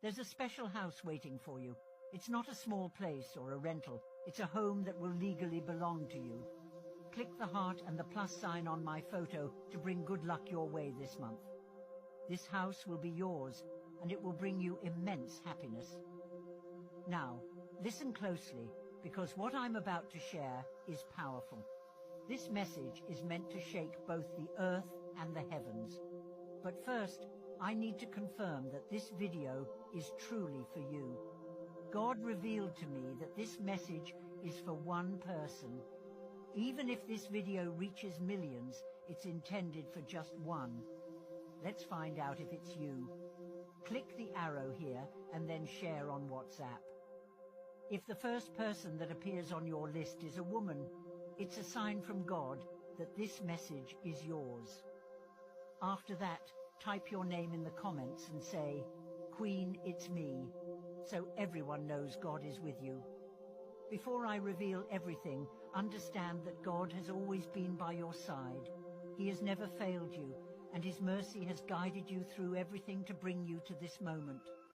There's a special house waiting for you. It's not a small place or a rental. It's a home that will legally belong to you. Click the heart and the plus sign on my photo to bring good luck your way this month. This house will be yours, and it will bring you immense happiness. Now, listen closely, because what I'm about to share is powerful. This message is meant to shake both the earth and the heavens. But first, I need to confirm that this video is truly for you. God revealed to me that this message is for one person. Even if this video reaches millions, it's intended for just one. Let's find out if it's you. Click the arrow here and then share on WhatsApp. If the first person that appears on your list is a woman, it's a sign from God that this message is yours. After that, type your name in the comments and say, "Queen, it's me," so everyone knows God is with you. Before I reveal everything, understand that God has always been by your side. He has never failed you, and His mercy has guided you through everything to bring you to this moment.